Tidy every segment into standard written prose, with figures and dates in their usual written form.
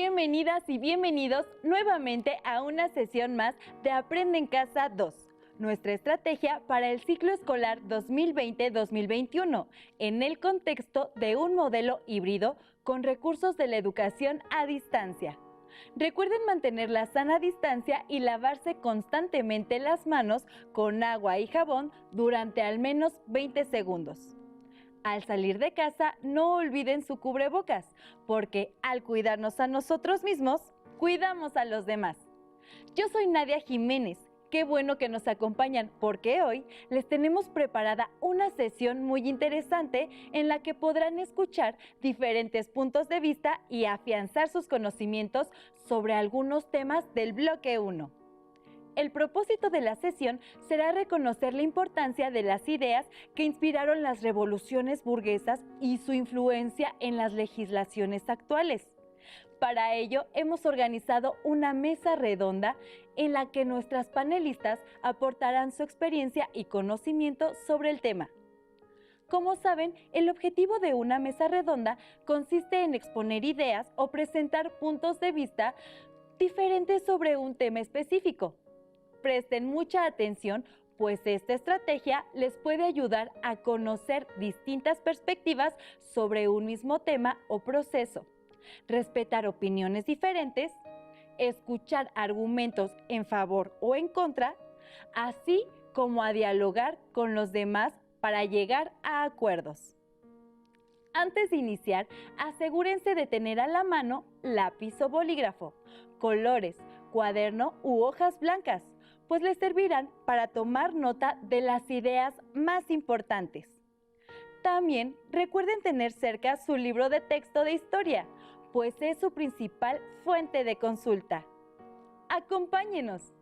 Bienvenidas y bienvenidos nuevamente a una sesión más de Aprende en Casa 2, nuestra estrategia para el ciclo escolar 2020-2021, en el contexto de un modelo híbrido con recursos de la educación a distancia. Recuerden mantener la sana distancia y lavarse constantemente las manos con agua y jabón durante al menos 20 segundos. Al salir de casa, no olviden su cubrebocas, porque al cuidarnos a nosotros mismos, cuidamos a los demás. Yo soy Nadia Jiménez. Qué bueno que nos acompañan, porque hoy les tenemos preparada una sesión muy interesante en la que podrán escuchar diferentes puntos de vista y afianzar sus conocimientos sobre algunos temas del bloque 1. El propósito de la sesión será reconocer la importancia de las ideas que inspiraron las revoluciones burguesas y su influencia en las legislaciones actuales. Para ello, hemos organizado una mesa redonda en la que nuestras panelistas aportarán su experiencia y conocimiento sobre el tema. Como saben, el objetivo de una mesa redonda consiste en exponer ideas o presentar puntos de vista diferentes sobre un tema específico. Presten mucha atención, pues esta estrategia les puede ayudar a conocer distintas perspectivas sobre un mismo tema o proceso, respetar opiniones diferentes, escuchar argumentos en favor o en contra, así como a dialogar con los demás para llegar a acuerdos. Antes de iniciar, asegúrense de tener a la mano lápiz o bolígrafo, colores, cuaderno u hojas blancas, pues les servirán para tomar nota de las ideas más importantes. También recuerden tener cerca su libro de texto de historia, pues es su principal fuente de consulta. ¡Acompáñenos!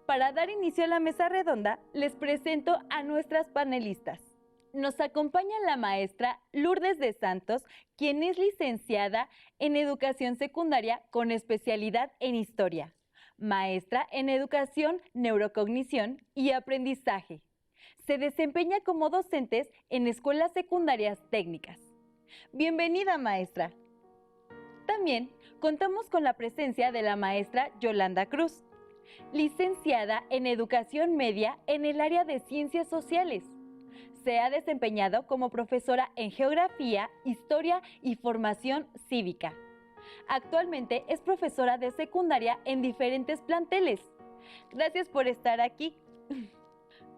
Para dar inicio a la mesa redonda, les presento a nuestras panelistas. Nos acompaña la maestra Lourdes de Santos, quien es licenciada en Educación Secundaria con especialidad en Historia, maestra en Educación, Neurocognición y Aprendizaje. Se desempeña como docente en escuelas secundarias técnicas. Bienvenida, maestra. También contamos con la presencia de la maestra Yolanda Cruz, licenciada en Educación Media en el área de Ciencias Sociales. Se ha desempeñado como profesora en Geografía, Historia y Formación Cívica. Actualmente es profesora de secundaria en diferentes planteles. Gracias por estar aquí.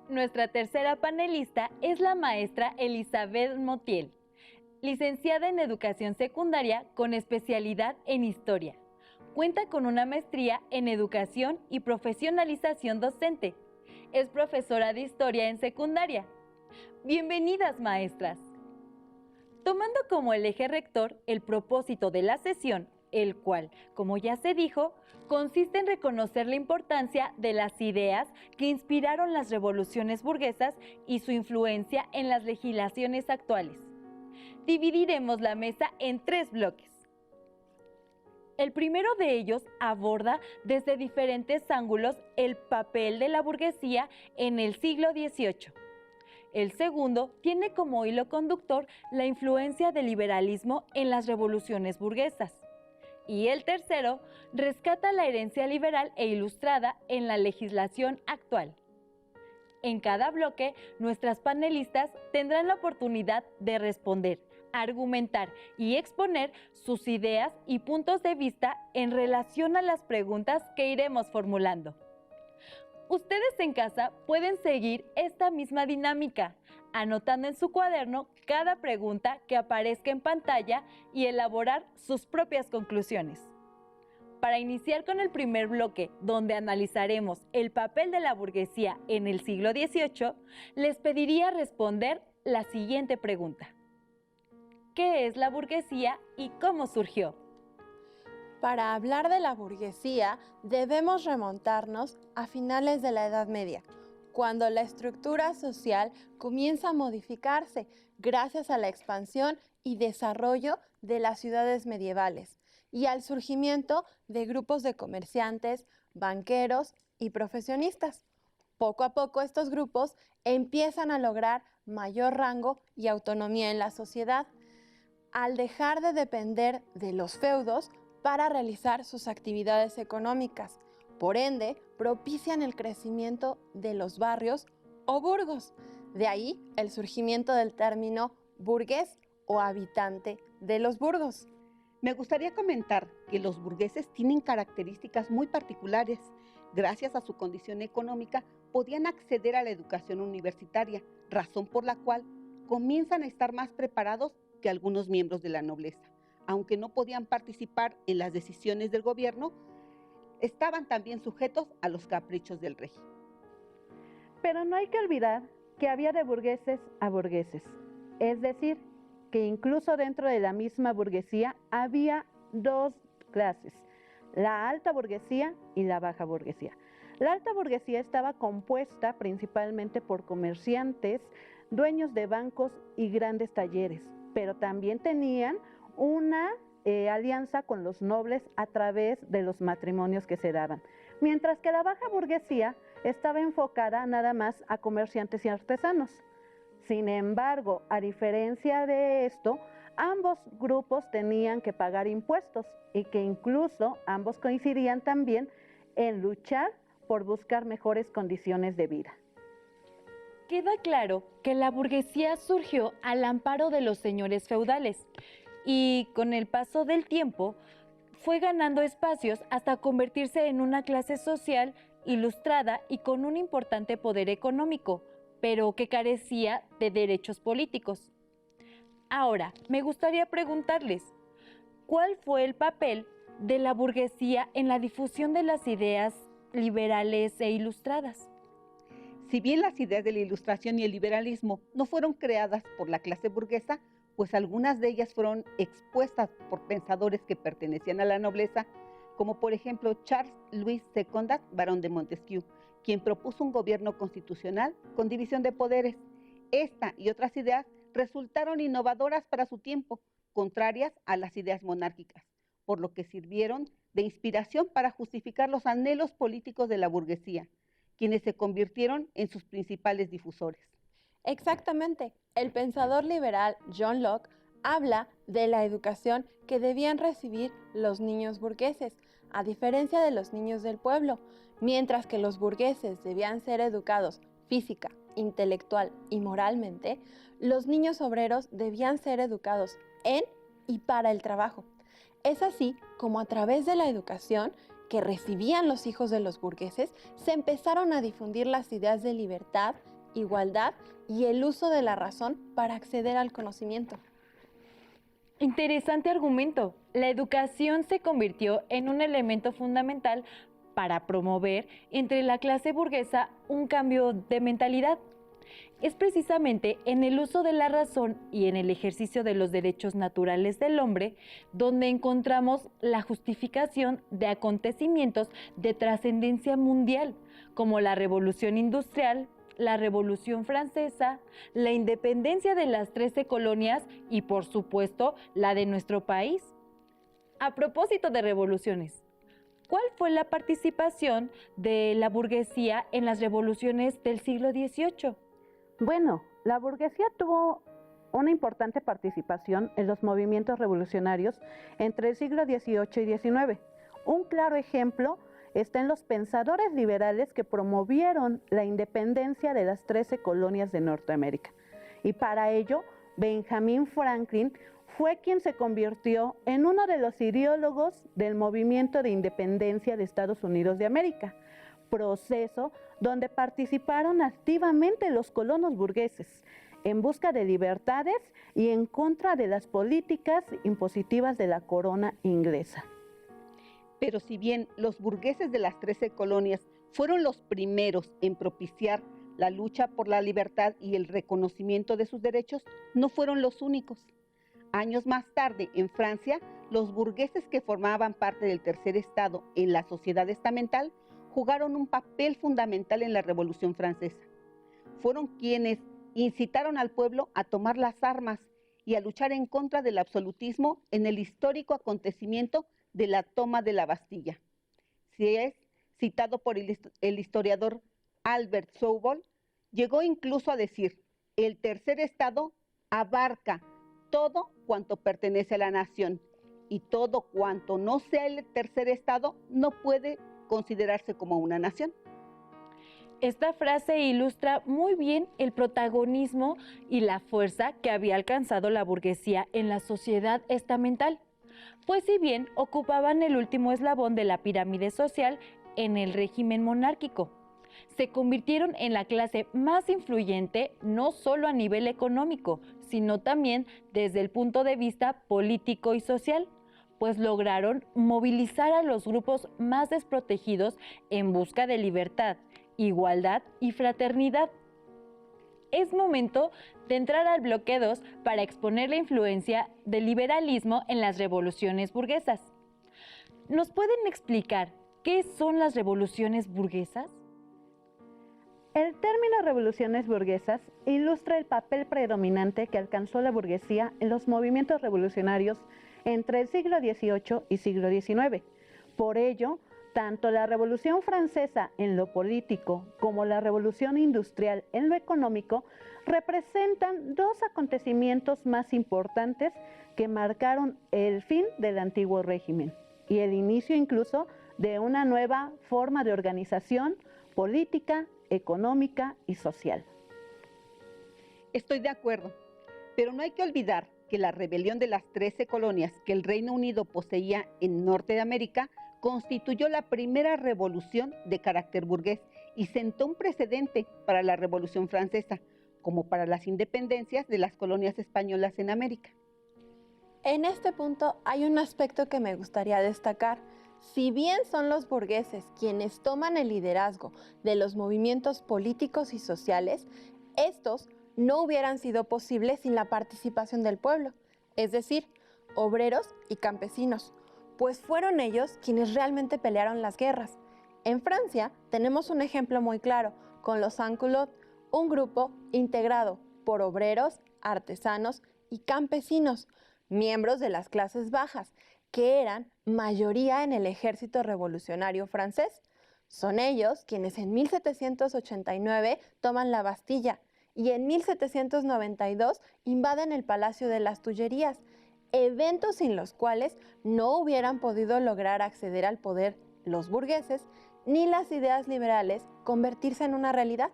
Nuestra tercera panelista es la maestra Elizabeth Montiel, licenciada en Educación Secundaria con especialidad en Historia. Cuenta con una maestría en Educación y Profesionalización Docente. Es profesora de Historia en secundaria. Bienvenidas, maestras. Tomando como el eje rector el propósito de la sesión, el cual, como ya se dijo, consiste en reconocer la importancia de las ideas que inspiraron las revoluciones burguesas y su influencia en las legislaciones actuales. Dividiremos la mesa en 3 bloques. El primero de ellos aborda desde diferentes ángulos el papel de la burguesía en el siglo XVIII. El segundo tiene como hilo conductor la influencia del liberalismo en las revoluciones burguesas. Y el tercero rescata la herencia liberal e ilustrada en la legislación actual. En cada bloque, nuestras panelistas tendrán la oportunidad de responder, argumentar y exponer sus ideas y puntos de vista en relación a las preguntas que iremos formulando. Ustedes en casa pueden seguir esta misma dinámica, anotando en su cuaderno cada pregunta que aparezca en pantalla y elaborar sus propias conclusiones. Para iniciar con el primer bloque, donde analizaremos el papel de la burguesía en el siglo XVIII, les pediría responder la siguiente pregunta. ¿Qué es la burguesía y cómo surgió? Para hablar de la burguesía, debemos remontarnos a finales de la Edad Media, cuando la estructura social comienza a modificarse gracias a la expansión y desarrollo de las ciudades medievales y al surgimiento de grupos de comerciantes, banqueros y profesionistas. Poco a poco estos grupos empiezan a lograr mayor rango y autonomía en la sociedad. Al dejar de depender de los feudos, para realizar sus actividades económicas. Por ende, propician el crecimiento de los barrios o burgos. De ahí el surgimiento del término burgués o habitante de los burgos. Me gustaría comentar que los burgueses tienen características muy particulares. Gracias a su condición económica, podían acceder a la educación universitaria, razón por la cual comienzan a estar más preparados que algunos miembros de la nobleza. Aunque no podían participar en las decisiones del gobierno, estaban también sujetos a los caprichos del rey. Pero no hay que olvidar que había de burgueses a burgueses, es decir, que incluso dentro de la misma burguesía había dos clases, la alta burguesía y la baja burguesía. La alta burguesía estaba compuesta principalmente por comerciantes, dueños de bancos y grandes talleres, pero también tenían una alianza con los nobles a través de los matrimonios que se daban, mientras que la baja burguesía estaba enfocada nada más a comerciantes y artesanos. Sin embargo, a diferencia de esto, ambos grupos tenían que pagar impuestos y que incluso ambos coincidían también en luchar por buscar mejores condiciones de vida. Queda claro que la burguesía surgió al amparo de los señores feudales y con el paso del tiempo fue ganando espacios hasta convertirse en una clase social ilustrada y con un importante poder económico, pero que carecía de derechos políticos. Ahora, me gustaría preguntarles, ¿cuál fue el papel de la burguesía en la difusión de las ideas liberales e ilustradas? Si bien las ideas de la Ilustración y el liberalismo no fueron creadas por la clase burguesa, pues algunas de ellas fueron expuestas por pensadores que pertenecían a la nobleza, como por ejemplo Charles Louis II, barón de Montesquieu, quien propuso un gobierno constitucional con división de poderes. Esta y otras ideas resultaron innovadoras para su tiempo, contrarias a las ideas monárquicas, por lo que sirvieron de inspiración para justificar los anhelos políticos de la burguesía, quienes se convirtieron en sus principales difusores. Exactamente. El pensador liberal John Locke habla de la educación que debían recibir los niños burgueses, a diferencia de los niños del pueblo, mientras que los burgueses debían ser educados física, intelectual y moralmente, los niños obreros debían ser educados en y para el trabajo. Es así como a través de la educación que recibían los hijos de los burgueses, se empezaron a difundir las ideas de libertad, igualdad y el uso de la razón para acceder al conocimiento. Interesante argumento. La educación se convirtió en un elemento fundamental para promover entre la clase burguesa un cambio de mentalidad. Es precisamente en el uso de la razón y en el ejercicio de los derechos naturales del hombre donde encontramos la justificación de acontecimientos de trascendencia mundial, como la Revolución Industrial, la Revolución Francesa, la independencia de las 13 colonias y, por supuesto, la de nuestro país. A propósito de revoluciones, ¿cuál fue la participación de la burguesía en las revoluciones del siglo XVIII? Bueno, la burguesía tuvo una importante participación en los movimientos revolucionarios entre el siglo XVIII y XIX. Un claro ejemplo está en los pensadores liberales que promovieron la independencia de las 13 colonias de Norteamérica. Y para ello, Benjamin Franklin fue quien se convirtió en uno de los ideólogos del movimiento de independencia de Estados Unidos de América, proceso donde participaron activamente los colonos burgueses en busca de libertades y en contra de las políticas impositivas de la corona inglesa. Pero si bien los burgueses de las 13 colonias fueron los primeros en propiciar la lucha por la libertad y el reconocimiento de sus derechos, no fueron los únicos. Años más tarde, en Francia, los burgueses que formaban parte del tercer estado en la sociedad estamental jugaron un papel fundamental en la Revolución Francesa. Fueron quienes incitaron al pueblo a tomar las armas y a luchar en contra del absolutismo en el histórico acontecimiento de la toma de la Bastilla. Si es citado por el historiador Albert Soubol, llegó incluso a decir: el tercer estado abarca todo cuanto pertenece a la nación y todo cuanto no sea el tercer estado no puede considerarse como una nación. Esta frase ilustra muy bien el protagonismo y la fuerza que había alcanzado la burguesía en la sociedad estamental, pues si bien ocupaban el último eslabón de la pirámide social en el régimen monárquico, se convirtieron en la clase más influyente no solo a nivel económico, sino también desde el punto de vista político y social, pues lograron movilizar a los grupos más desprotegidos en busca de libertad, igualdad y fraternidad. Es momento de entrar al bloque 2 para exponer la influencia del liberalismo en las revoluciones burguesas. ¿Nos pueden explicar qué son las revoluciones burguesas? El término revoluciones burguesas ilustra el papel predominante que alcanzó la burguesía en los movimientos revolucionarios entre el siglo XVIII y siglo XIX. Por ello, tanto la Revolución Francesa en lo político como la Revolución Industrial en lo económico representan dos acontecimientos más importantes que marcaron el fin del antiguo régimen y el inicio incluso de una nueva forma de organización política, económica y social. Estoy de acuerdo, pero no hay que olvidar que la rebelión de las 13 colonias que el Reino Unido poseía en Norte de América constituyó la primera revolución de carácter burgués y sentó un precedente para la Revolución Francesa, como para las independencias de las colonias españolas en América. En este punto hay un aspecto que me gustaría destacar. Si bien son los burgueses quienes toman el liderazgo de los movimientos políticos y sociales, estos no hubieran sido posibles sin la participación del pueblo, es decir, obreros y campesinos, pues fueron ellos quienes realmente pelearon las guerras. En Francia tenemos un ejemplo muy claro con los sans-culottes, un grupo integrado por obreros, artesanos y campesinos, miembros de las clases bajas, que eran mayoría en el ejército revolucionario francés. Son ellos quienes en 1789 toman la Bastilla y en 1792 invaden el Palacio de las Tullerías, eventos sin los cuales no hubieran podido lograr acceder al poder los burgueses ni las ideas liberales convertirse en una realidad.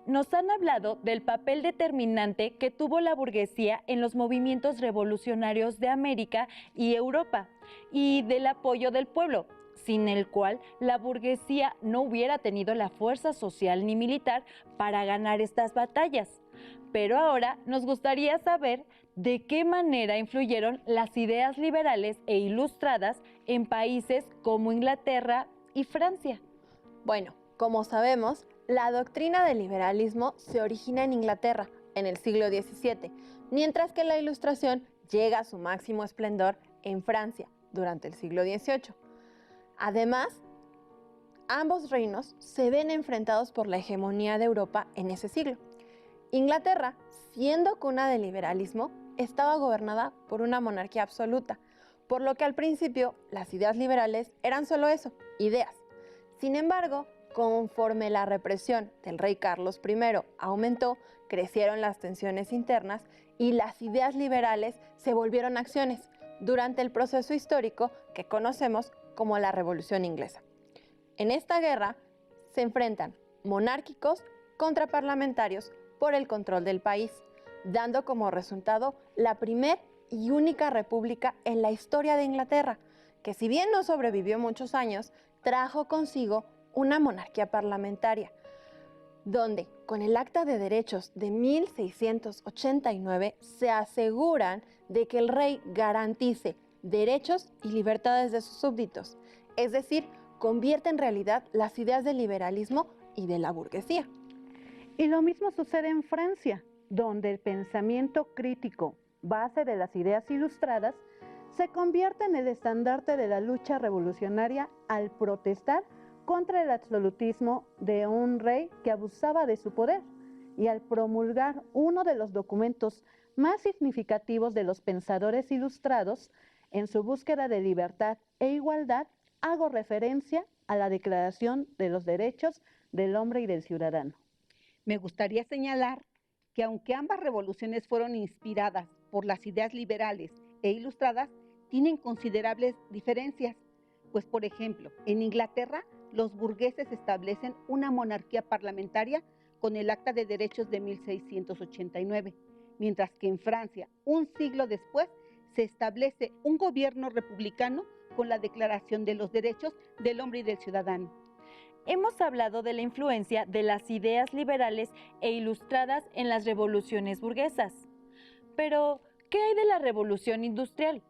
Nos han hablado del papel determinante que tuvo la burguesía en los movimientos revolucionarios de América y Europa y del apoyo del pueblo, sin el cual la burguesía no hubiera tenido la fuerza social ni militar para ganar estas batallas. Pero ahora nos gustaría saber de qué manera influyeron las ideas liberales e ilustradas en países como Inglaterra y Francia. Bueno, como sabemos, la doctrina del liberalismo se origina en Inglaterra en el siglo XVII, mientras que la Ilustración llega a su máximo esplendor en Francia durante el siglo XVIII. Además, ambos reinos se ven enfrentados por la hegemonía de Europa en ese siglo. Inglaterra, siendo cuna del liberalismo, estaba gobernada por una monarquía absoluta, por lo que al principio las ideas liberales eran solo eso, ideas. Sin embargo, conforme la represión del rey Carlos I aumentó, crecieron las tensiones internas y las ideas liberales se volvieron acciones durante el proceso histórico que conocemos como la Revolución Inglesa. En esta guerra se enfrentan monárquicos contra parlamentarios por el control del país, dando como resultado la primera y única república en la historia de Inglaterra, que si bien no sobrevivió muchos años, trajo consigo una monarquía parlamentaria, donde con el Acta de Derechos de 1689 se aseguran de que el rey garantice derechos y libertades de sus súbditos, es decir, convierte en realidad las ideas del liberalismo y de la burguesía. Y lo mismo sucede en Francia, donde el pensamiento crítico, base de las ideas ilustradas, se convierte en el estandarte de la lucha revolucionaria al protestar contra el absolutismo de un rey que abusaba de su poder y al promulgar uno de los documentos más significativos de los pensadores ilustrados en su búsqueda de libertad e igualdad. Hago referencia a la Declaración de los Derechos del Hombre y del Ciudadano. Me gustaría señalar que aunque ambas revoluciones fueron inspiradas por las ideas liberales e ilustradas tienen considerables diferencias, pues por ejemplo, en Inglaterra los burgueses establecen una monarquía parlamentaria con el Acta de Derechos de 1689, mientras que en Francia, un siglo después, se establece un gobierno republicano con la Declaración de los Derechos del Hombre y del Ciudadano. Hemos hablado de la influencia de las ideas liberales e ilustradas en las revoluciones burguesas. Pero, ¿qué hay de la revolución industrial?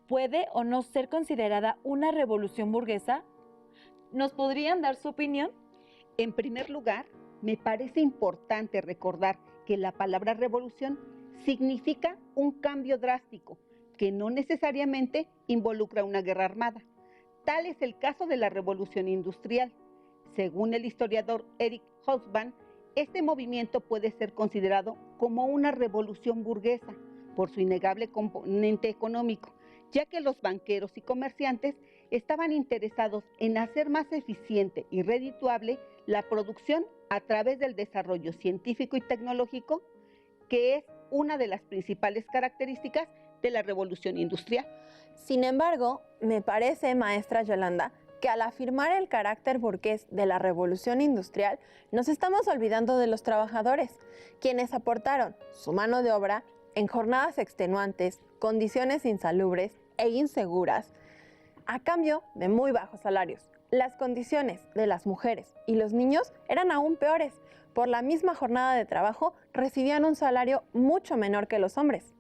¿Puede o no ser considerada una revolución burguesa? ¿Nos podrían dar su opinión? En primer lugar, me parece importante recordar que la palabra revolución significa un cambio drástico que no necesariamente involucra una guerra armada. Tal es el caso de la revolución industrial. Según el historiador Eric Hobsbawm, este movimiento puede ser considerado como una revolución burguesa por su innegable componente económico, ya que los banqueros y comerciantes estaban interesados en hacer más eficiente y redituable la producción a través del desarrollo científico y tecnológico, que es una de las principales características de la revolución industrial. Sin embargo, me parece, maestra Yolanda, que al afirmar el carácter burgués de la revolución industrial, nos estamos olvidando de los trabajadores, quienes aportaron su mano de obra en jornadas extenuantes, condiciones insalubres e inseguras, a cambio de muy bajos salarios. Las condiciones de las mujeres y los niños eran aún peores. Por la misma jornada de trabajo recibían un salario mucho menor que los hombres.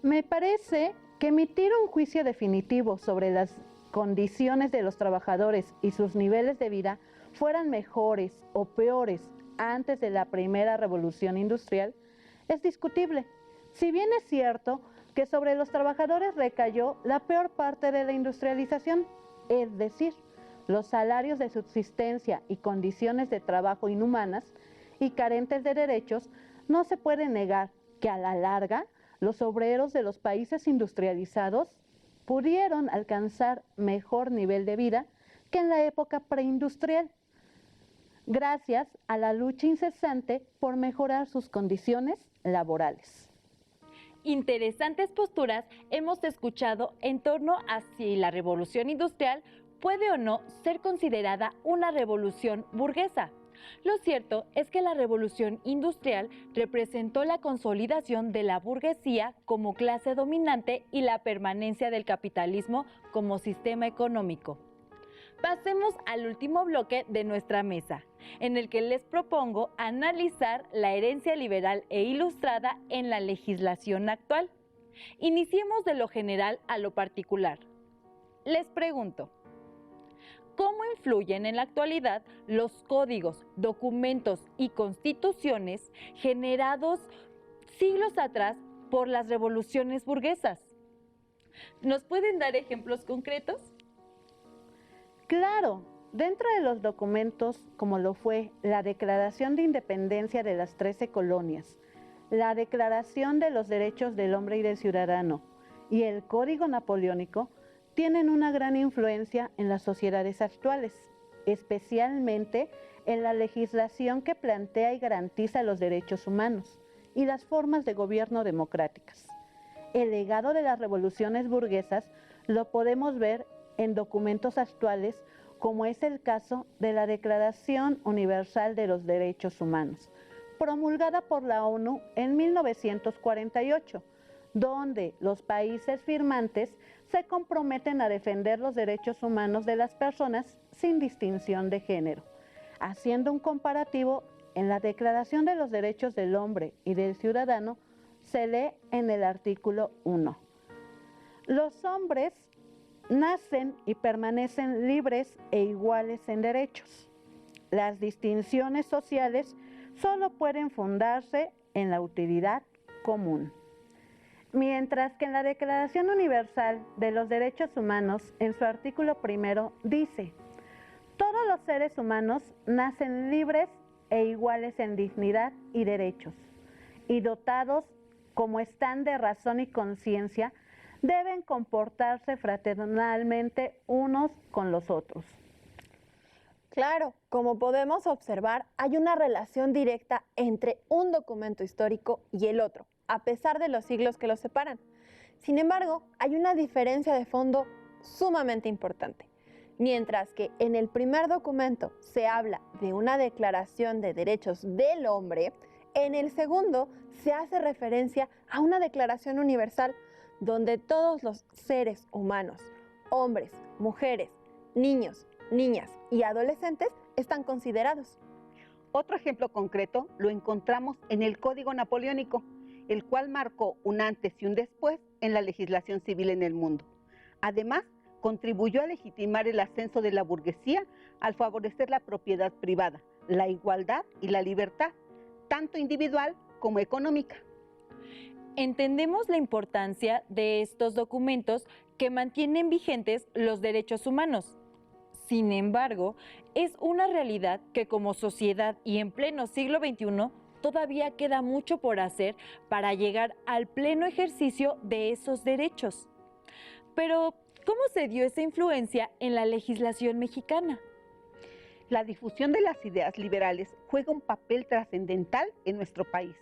Me parece que emitir un juicio definitivo sobre las condiciones de los trabajadores y sus niveles de vida fueran mejores o peores antes de la primera revolución industrial es discutible. Si bien es cierto que sobre los trabajadores recayó la peor parte de la industrialización, es decir, los salarios de subsistencia y condiciones de trabajo inhumanas y carentes de derechos, no se puede negar que a la larga los obreros de los países industrializados pudieron alcanzar mejor nivel de vida que en la época preindustrial, gracias a la lucha incesante por mejorar sus condiciones laborales. Interesantes posturas hemos escuchado en torno a si la revolución industrial puede o no ser considerada una revolución burguesa. Lo cierto es que la revolución industrial representó la consolidación de la burguesía como clase dominante y la permanencia del capitalismo como sistema económico. Pasemos al último bloque de nuestra mesa, en el que les propongo analizar la herencia liberal e ilustrada en la legislación actual. Iniciemos de lo general a lo particular. Les pregunto, ¿cómo influyen en la actualidad los códigos, documentos y constituciones generados siglos atrás por las revoluciones burguesas? ¿Nos pueden dar ejemplos concretos? Claro, dentro de los documentos, como lo fue la Declaración de Independencia de las 13 colonias, la Declaración de los Derechos del Hombre y del Ciudadano y el Código Napoleónico, tienen una gran influencia en las sociedades actuales, especialmente en la legislación que plantea y garantiza los derechos humanos y las formas de gobierno democráticas. El legado de las revoluciones burguesas lo podemos ver en documentos actuales, como es el caso de la Declaración Universal de los Derechos Humanos, promulgada por la ONU en 1948, donde los países firmantes se comprometen a defender los derechos humanos de las personas sin distinción de género. Haciendo un comparativo, en la Declaración de los Derechos del Hombre y del Ciudadano se lee en el artículo 1: los hombres nacen y permanecen libres e iguales en derechos. Las distinciones sociales solo pueden fundarse en la utilidad común. Mientras que en la Declaración Universal de los Derechos Humanos, en su artículo 1, dice: todos los seres humanos nacen libres e iguales en dignidad y derechos, y dotados como están de razón y conciencia, deben comportarse fraternalmente unos con los otros. Claro, como podemos observar, hay una relación directa entre un documento histórico y el otro, a pesar de los siglos que los separan. Sin embargo, hay una diferencia de fondo sumamente importante. Mientras que en el primer documento se habla de una declaración de derechos del hombre, en el segundo se hace referencia a una declaración universal donde todos los seres humanos, hombres, mujeres, niños, niñas y adolescentes están considerados. Otro ejemplo concreto lo encontramos en el Código Napoleónico, el cual marcó un antes y un después en la legislación civil en el mundo. Además, contribuyó a legitimar el ascenso de la burguesía al favorecer la propiedad privada, la igualdad y la libertad, tanto individual como económica. Entendemos la importancia de estos documentos que mantienen vigentes los derechos humanos. Sin embargo, es una realidad que como sociedad y en pleno siglo XXI todavía queda mucho por hacer para llegar al pleno ejercicio de esos derechos. Pero, ¿cómo se dio esa influencia en la legislación mexicana? La difusión de las ideas liberales juega un papel trascendental en nuestro país.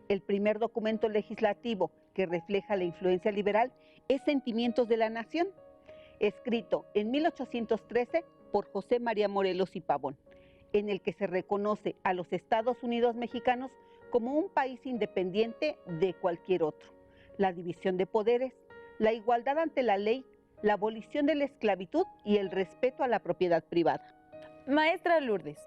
El primer documento legislativo que refleja la influencia liberal es Sentimientos de la Nación, escrito en 1813 por José María Morelos y Pavón, en el que se reconoce a los Estados Unidos mexicanos como un país independiente de cualquier otro, la división de poderes, la igualdad ante la ley, la abolición de la esclavitud y el respeto a la propiedad privada. Maestra Lourdes,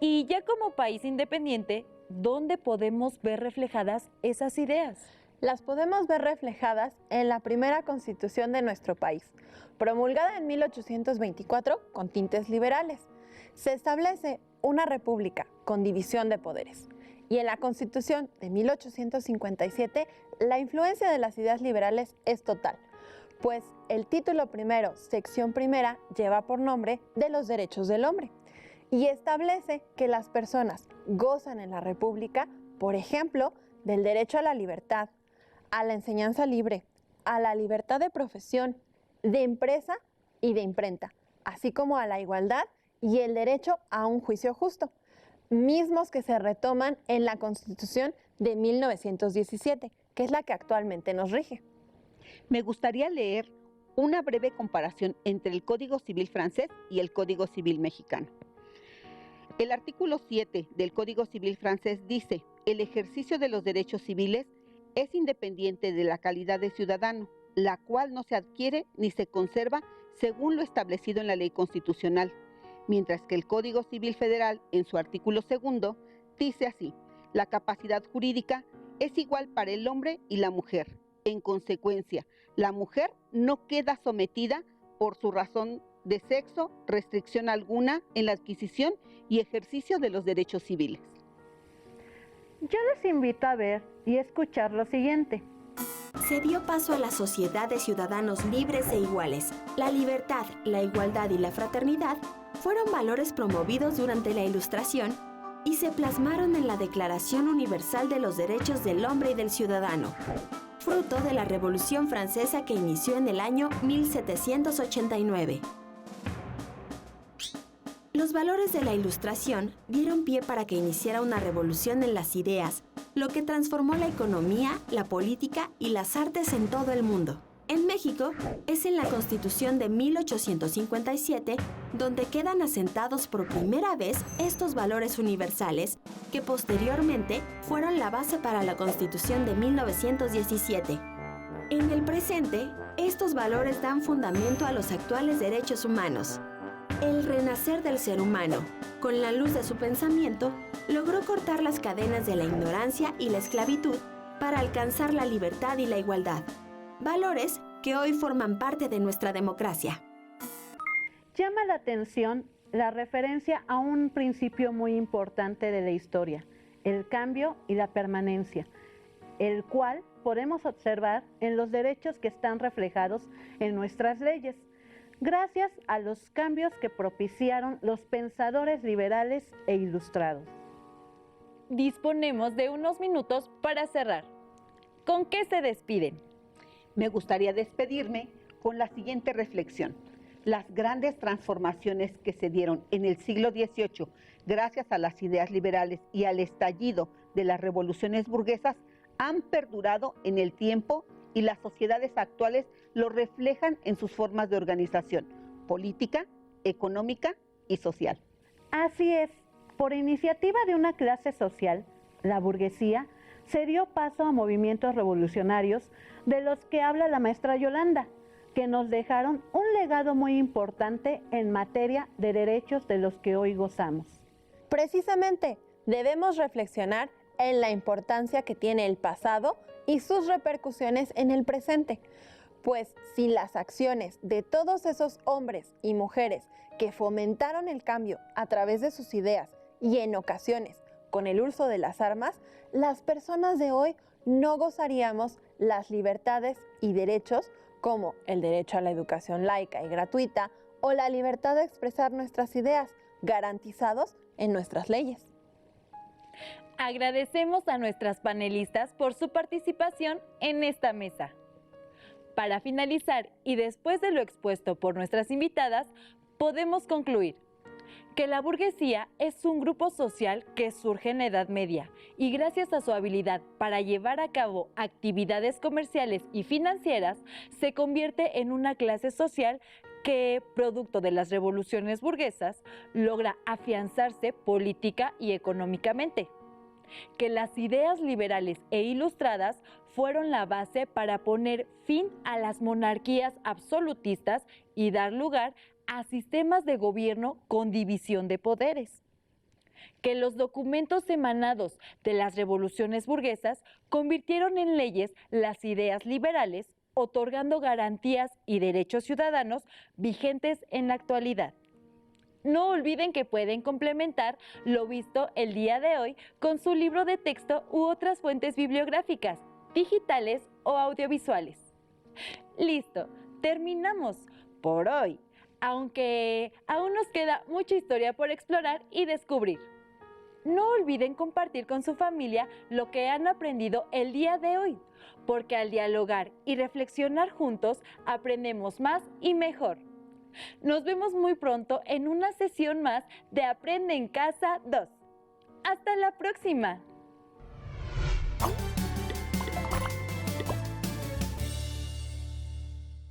y ya como país independiente, ¿dónde podemos ver reflejadas esas ideas? Las podemos ver reflejadas en la primera constitución de nuestro país, promulgada en 1824 con tintes liberales. Se establece una república con división de poderes. Y en la Constitución de 1857, la influencia de las ideas liberales es total, pues el título primero, sección primera, lleva por nombre de los derechos del hombre y establece que las personas gozan en la república, por ejemplo, del derecho a la libertad, a la enseñanza libre, a la libertad de profesión, de empresa y de imprenta, así como a la igualdad y el derecho a un juicio justo, mismos que se retoman en la Constitución de 1917, que es la que actualmente nos rige. Me gustaría leer una breve comparación entre el Código Civil francés y el Código Civil mexicano. El artículo 7 del Código Civil francés dice: el ejercicio de los derechos civiles es independiente de la calidad de ciudadano, la cual no se adquiere ni se conserva según lo establecido en la ley constitucional, mientras que el Código Civil Federal, en su artículo 2, dice así: la capacidad jurídica es igual para el hombre y la mujer. En consecuencia, la mujer no queda sometida por su razón de sexo, restricción alguna en la adquisición y ejercicio de los derechos civiles. Yo les invito a ver y escuchar lo siguiente. Se dio paso a la sociedad de ciudadanos libres e iguales. La libertad, la igualdad y la fraternidad fueron valores promovidos durante la Ilustración y se plasmaron en la Declaración Universal de los Derechos del Hombre y del Ciudadano, fruto de la Revolución Francesa que inició en el año 1789. Los valores de la Ilustración dieron pie para que iniciara una revolución en las ideas, lo que transformó la economía, la política y las artes en todo el mundo. En México, es en la Constitución de 1857 donde quedan asentados por primera vez estos valores universales, que posteriormente fueron la base para la Constitución de 1917. En el presente, estos valores dan fundamento a los actuales derechos humanos. El renacer del ser humano, con la luz de su pensamiento, logró cortar las cadenas de la ignorancia y la esclavitud para alcanzar la libertad y la igualdad. Valores que hoy forman parte de nuestra democracia. Llama la atención la referencia a un principio muy importante de la historia, el cambio y la permanencia, el cual podemos observar en los derechos que están reflejados en nuestras leyes, gracias a los cambios que propiciaron los pensadores liberales e ilustrados. Disponemos de unos minutos para cerrar. ¿Con qué se despiden? Me gustaría despedirme con la siguiente reflexión. Las grandes transformaciones que se dieron en el siglo XVIII gracias a las ideas liberales y al estallido de las revoluciones burguesas han perdurado en el tiempo y las sociedades actuales lo reflejan en sus formas de organización política, económica y social. Así es, por iniciativa de una clase social, la burguesía, se dio paso a movimientos revolucionarios de los que habla la maestra Yolanda, que nos dejaron un legado muy importante en materia de derechos de los que hoy gozamos. Precisamente, debemos reflexionar en la importancia que tiene el pasado y sus repercusiones en el presente, pues sin las acciones de todos esos hombres y mujeres que fomentaron el cambio a través de sus ideas y en ocasiones con el uso de las armas, las personas de hoy no gozaríamos las libertades y derechos como el derecho a la educación laica y gratuita o la libertad de expresar nuestras ideas, garantizados en nuestras leyes. Agradecemos a nuestras panelistas por su participación en esta mesa. Para finalizar, y después de lo expuesto por nuestras invitadas, podemos concluir que la burguesía es un grupo social que surge en la Edad Media y gracias a su habilidad para llevar a cabo actividades comerciales y financieras, se convierte en una clase social que, producto de las revoluciones burguesas, logra afianzarse política y económicamente. Que las ideas liberales e ilustradas fueron la base para poner fin a las monarquías absolutistas y dar lugar a sistemas de gobierno con división de poderes. Que los documentos emanados de las revoluciones burguesas convirtieron en leyes las ideas liberales, otorgando garantías y derechos ciudadanos vigentes en la actualidad. No olviden que pueden complementar lo visto el día de hoy con su libro de texto u otras fuentes bibliográficas, digitales o audiovisuales. Listo, terminamos por hoy, aunque aún nos queda mucha historia por explorar y descubrir. No olviden compartir con su familia lo que han aprendido el día de hoy, porque al dialogar y reflexionar juntos aprendemos más y mejor. Nos vemos muy pronto en una sesión más de Aprende en Casa 2. ¡Hasta la próxima!